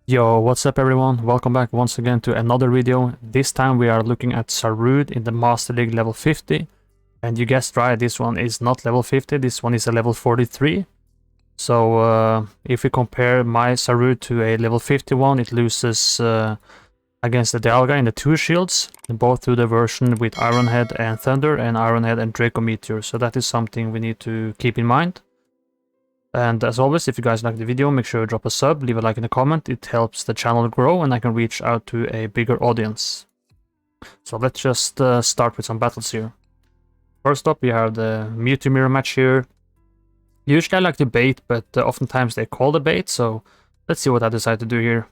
Yo, what's up everyone? Welcome back once again to another video. This time we are looking at Zarude in the Master League level 50. And you guessed right, this one is not level 50, this one is a level 43. So if we compare my Zarude to a level 51, it loses against the Dialga in the 2 shields, both through the version with Iron Head and Thunder and Iron Head and Draco Meteor. So that is something we need to keep in mind. And as always, if you guys like the video, make sure you drop a sub, leave a like in the comment. It helps the channel grow and I can reach out to a bigger audience. So let's just start with some battles here. First up, we have the Mewtwo mirror match here. Usually I like to bait, but oftentimes they call the bait, so let's see what I decide to do here.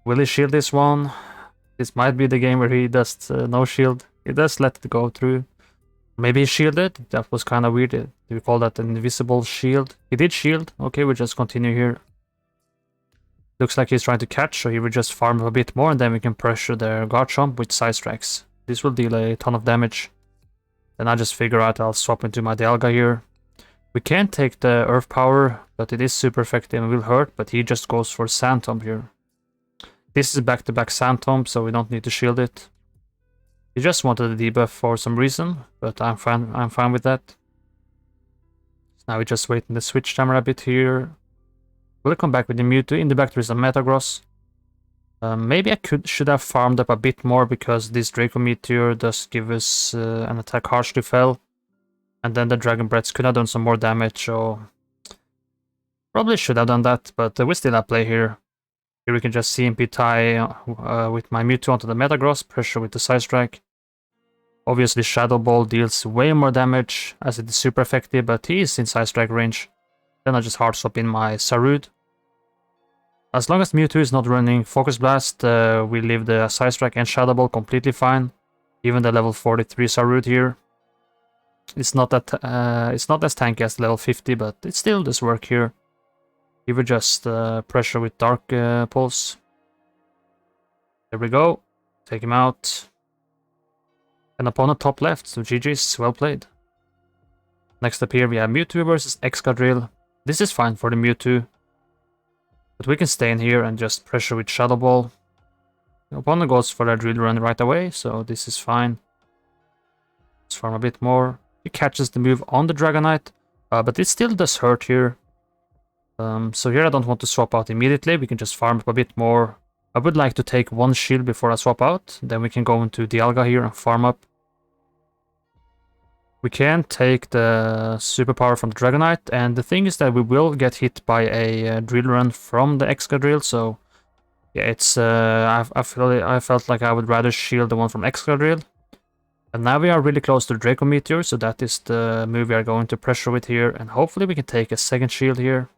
Will he shield this one? This might be the game where he does no shield. He does let it go through. Maybe he shielded. That was kind of weird. Do we call that an invisible shield? He did shield. Okay, we'll just continue here. Looks like he's trying to catch, so he will just farm a bit more and then we can pressure the Garchomp with side strikes. This will deal a ton of damage. Then I just figure out I'll swap into my Dialga here. We can take the Earth Power, but it is super effective and will hurt, but he just goes for Sand Tomb here. This is back-to-back Sand Tomb, so we don't need to shield it. He just wanted a debuff for some reason, but I'm fine with that. So now we just wait in the switch timer a bit here. We'll come back with the Mewtwo. In the back there is a Metagross. Maybe I should have farmed up a bit more because this Draco Meteor does give us an attack harshly fell. And then the Dragon Breaths could have done some more damage, so probably should have done that, but we still have play here. Here we can just CMP tie with my Mewtwo onto the Metagross, pressure with the Side Strike. Obviously Shadow Ball deals way more damage as it is super effective, but he is in Side Strike range. Then I just hard swap in my Zarude. As long as Mewtwo is not running Focus Blast, we leave the Side Strike and Shadow Ball completely fine. Even the level 43 Zarude here. It's not as tanky as level 50, but it still does work here. He will just pressure with Dark Pulse. There we go. Take him out. An opponent top left, so GG's, well played. Next up here we have Mewtwo versus Excadrill. This is fine for the Mewtwo. But we can stay in here and just pressure with Shadow Ball. The opponent goes for a Drill Run right away, so this is fine. Let's farm a bit more. He catches the move on the Dragonite, but it still does hurt here. So here I don't want to swap out immediately, we can just farm up a bit more. I would like to take one shield before I swap out, then we can go into Dialga here and farm up. We can take the superpower from the Dragonite, and the thing is that we will get hit by a Drill Run from the Excadrill, so yeah, it's I felt like I would rather shield the one from Excadrill. And now we are really close to the Draco Meteor, so that is the move we are going to pressure with here, and hopefully we can take a second shield here.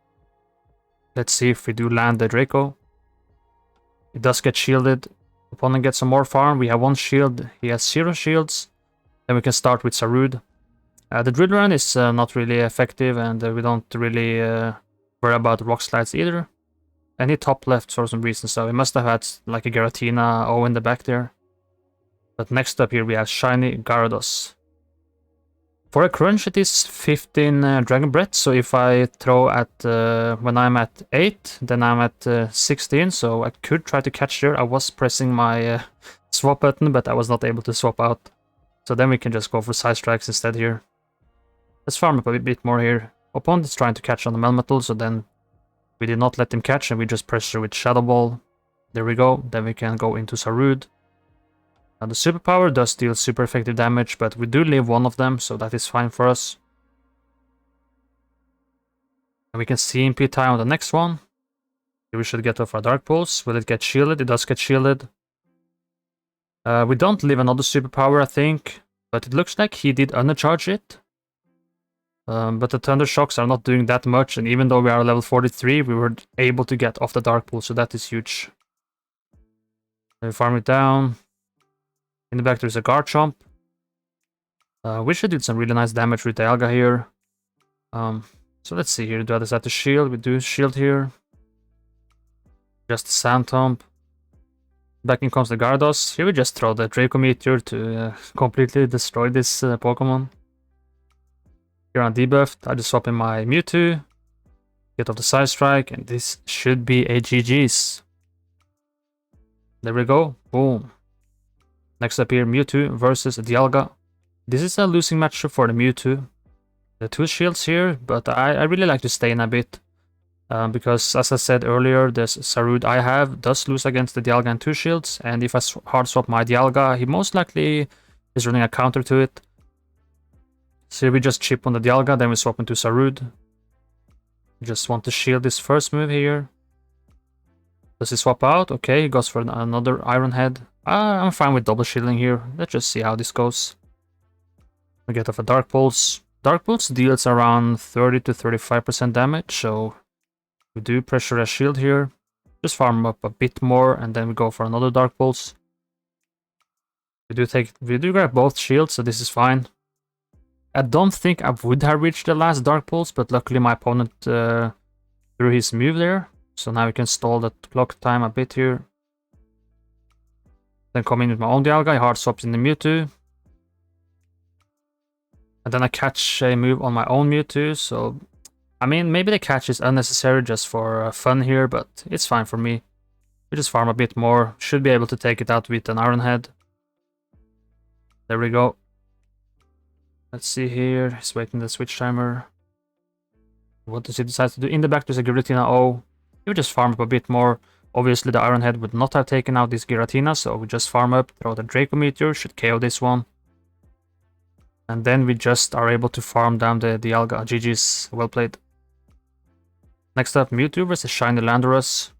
Let's see if we do land the Draco. It does get shielded. Opponent gets some more farm. We have one shield. He has 0 shields. Then we can start with Zarude. The Drill Run is not really effective, and we don't really worry about Rock Slides either. And he top left for some reason, so he must have had like a Giratina O in the back there. But next up here we have Shiny Gyarados. For a crunch it is 15 Dragon Breath, so if I throw at when I'm at 8, then I'm at 16, so I could try to catch there. I was pressing my swap button, but I was not able to swap out. So then we can just go for Side Strikes instead here. Let's farm up a bit more here. Opponent is trying to catch on the Melmetal, so then we did not let him catch and we just pressure with Shadow Ball. There we go, then we can go into Zarude. Now the superpower does deal super effective damage, but we do leave one of them, so that is fine for us. And we can CMP tie on the next one. Here we should get off our Dark Pulse. Will it get shielded? It does get shielded. We don't leave another superpower, I think, but it looks like he did undercharge it. But the Thunder Shocks are not doing that much, and even though we are level 43, we were able to get off the Dark Pulse, so that is huge. Then we farm it down. In the back there's a Garchomp. We should do some really nice damage with Dialga here. So let's see here, do I decide to shield? We do shield here. Just a Sand Tomb. Back in comes the Gyarados. Here we just throw the Draco Meteor to completely destroy this Pokemon. Here on debuffed, I just swap in my Mewtwo. Get off the side strike, and this should be a GG's. There we go. Boom. Next up here, Mewtwo versus Dialga. This is a losing matchup for the Mewtwo. The 2 shields here, but I really like to stay in a bit. Because, as I said earlier, the Zarude I have does lose against the Dialga and 2 shields. And if I hard swap my Dialga, he most likely is running a counter to it. So we just chip on the Dialga, then we swap into Zarude. Just want to shield this first move here. Does he swap out? Okay, he goes for another Iron Head. I'm fine with double shielding here. Let's just see how this goes. We get off a Dark Pulse. Dark Pulse deals around 30 to 35% damage, so we do pressure a shield here. Just farm up a bit more, and then we go for another Dark Pulse. We do grab both shields, so this is fine. I don't think I would have reached the last Dark Pulse, but luckily my opponent threw his move there. So now we can stall the clock time a bit here. Then come in with my own Dialga, hard swaps in the Mewtwo. And then I catch a move on my own Mewtwo, so... I mean, maybe the catch is unnecessary just for fun here, but it's fine for me. We just farm a bit more, should be able to take it out with an Iron Head. There we go. Let's see here, he's waiting the switch timer. What does he decide to do? In the back there's a Giratina O. He would just farm up a bit more. Obviously the Iron Head would not have taken out this Giratina, so we just farm up, throw the Draco Meteor, should KO this one. And then we just are able to farm down the Dialga. GG's, well played. Next up, Mewtwo versus Shiny Landorus.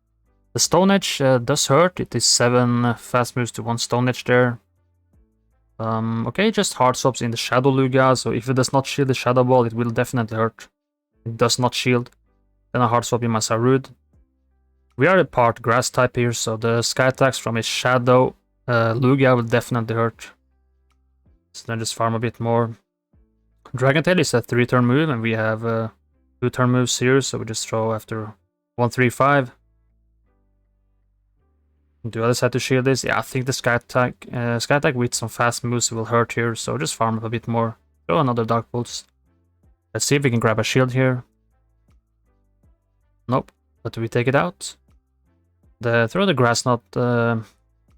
The Stone Edge does hurt, it is 7 fast moves to 1 Stone Edge there. Okay, just hard swaps in the Shadow Lugia, so if it does not shield the Shadow Ball, it will definitely hurt. It does not shield. Then I hard swap in my Zarude. We are a part Grass type here, so the Sky Attacks from his Shadow Lugia will definitely hurt. So then just farm a bit more. Dragon Tail is a 3-turn move, and we have 2-turn moves here, so we just throw after 1, 3, 5. Do other side to shield this? Yeah, I think the Sky Attack with some fast moves will hurt here, so just farm up a bit more. Throw another Dark Pulse. Let's see if we can grab a shield here. Nope, but we take it out. Throw the Grass Knot,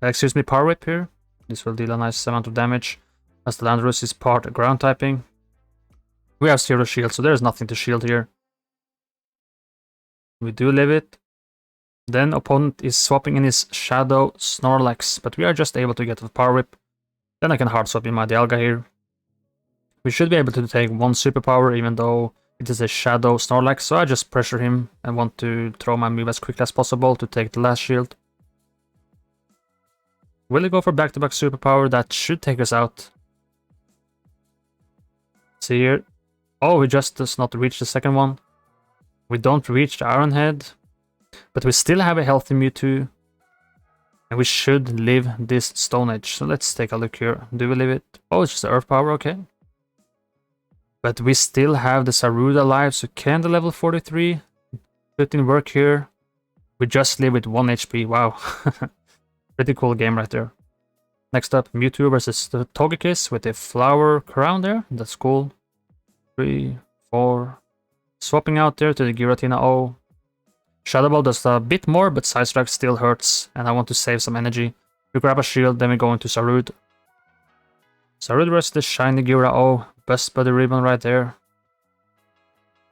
excuse me, Power Whip here. This will deal a nice amount of damage, as the Landorus is part ground typing. We have 0 shield, so there's nothing to shield here. We do live it. Then opponent is swapping in his Shadow Snorlax, but we are just able to get the Power Whip. Then I can hard swap in my Dialga here. We should be able to take 1 superpower, even though it is a Shadow Snorlax, so I just pressure him and want to throw my move as quickly as possible to take the last shield. Will he go for back-to-back superpower? That should take us out. See here. Oh, he just does not reach the second one. We don't reach the Iron Head, but we still have a healthy Mewtwo. And we should live this Stone Edge. So let's take a look here. Do we live it? Oh, it's just the Earth Power, okay. But we still have the Zarude alive, so can the level 43 put in work here? We just live with 1 HP, wow. Pretty cool game right there. Next up, Mewtwo versus the Togekiss with a flower crown there. That's cool. 3, 4. Swapping out there to the Giratina O. Shadow Ball does a bit more, but Side Strike still hurts, and I want to save some energy. We grab a shield, then we go into Zarude. Zarude versus the Shiny Gira O. Best Buddy Ribbon right there.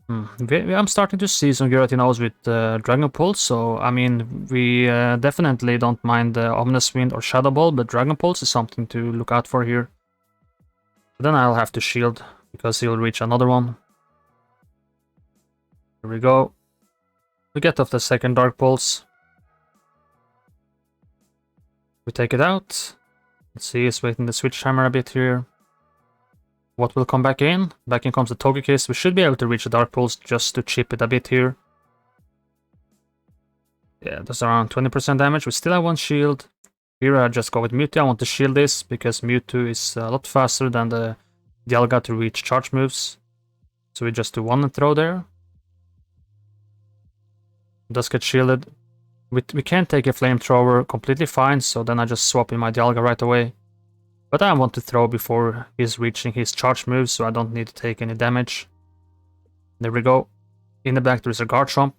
I'm starting to see some Giratinos with Dragon Pulse, so I mean, we definitely don't mind the Ominous Wind or Shadow Ball, but Dragon Pulse is something to look out for here. But then I'll have to shield, because he'll reach another one. Here we go. We get off the second Dark Pulse. We take it out. Let's see, he's waiting the switch timer a bit here. What will come back in? Back in comes the Togekiss. We should be able to reach the Dark Pulse just to chip it a bit here. Yeah, that's around 20% damage. We still have 1 shield. Here I just go with Mewtwo. I want to shield this because Mewtwo is a lot faster than the Dialga to reach charge moves. So we just do 1 throw there. Does get shielded. We can take a Flamethrower completely fine, so then I just swap in my Dialga right away. But I want to throw before he's reaching his charge moves, so I don't need to take any damage. There we go. In the back there is a Garchomp.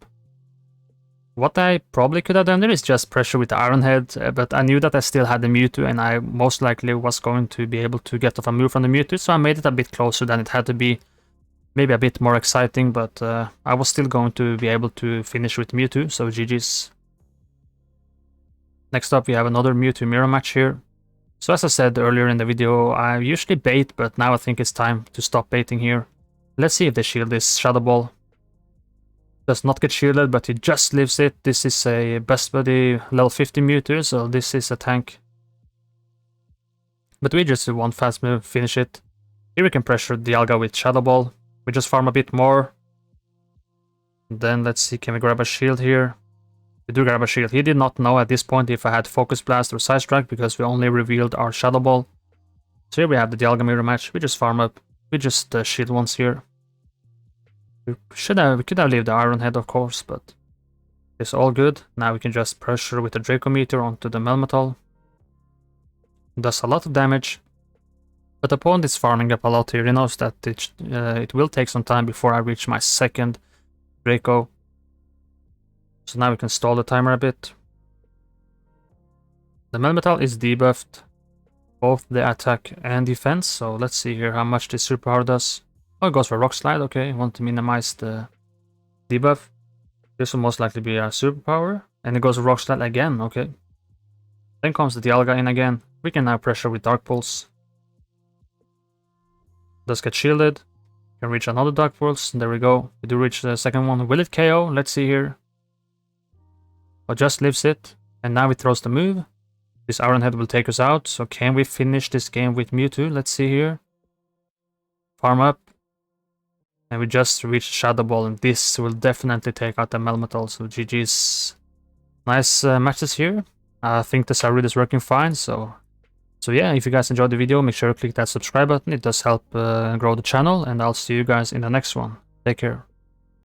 What I probably could have done there is just pressure with the Iron Head, but I knew that I still had the Mewtwo and I most likely was going to be able to get off a move from the Mewtwo, so I made it a bit closer than it had to be. Maybe a bit more exciting, but I was still going to be able to finish with Mewtwo, so GG's. Next up we have another Mewtwo mirror match here. So as I said earlier in the video, I usually bait, but now I think it's time to stop baiting here. Let's see if they shield this Shadow Ball. Does not get shielded, but he just lives it. This is a best buddy level 50 Mewtwo, so this is a tank. But we just do one fast move, finish it. Here we can pressure Dialga with Shadow Ball. We just farm a bit more. And then let's see, can we grab a shield here? We do grab a shield. He did not know at this point if I had Focus Blast or Side Strike because we only revealed our Shadow Ball. So here we have the Dialga mirror match. We just farm up. We just shield once here. We could have left the Iron Head, of course, but it's all good. Now we can just pressure with the Draco Meteor onto the Melmetal. Does a lot of damage. But the opponent is farming up a lot here. He knows that it will take some time before I reach my second Draco. So now we can stall the timer a bit. The Melmetal is debuffed, both the attack and defense. So let's see here how much this superpower does. Oh, it goes for Rock Slide. Okay, want to minimize the debuff. This will most likely be a superpower. And it goes for Rock Slide again. Okay. Then comes the Dialga in again. We can now pressure with Dark Pulse. Does get shielded. Can reach another Dark Pulse. There we go. We do reach the second one. Will it KO? Let's see here. Oh, just lives it. And now it throws the move. This Iron Head will take us out. So can we finish this game with Mewtwo? Let's see here. Farm up. And we just reached Shadow Ball. And this will definitely take out the Melmetal. So GG's. Nice matches here. I think the Zarude is working fine. So yeah, if you guys enjoyed the video, make sure to click that subscribe button. It does help grow the channel. And I'll see you guys in the next one. Take care.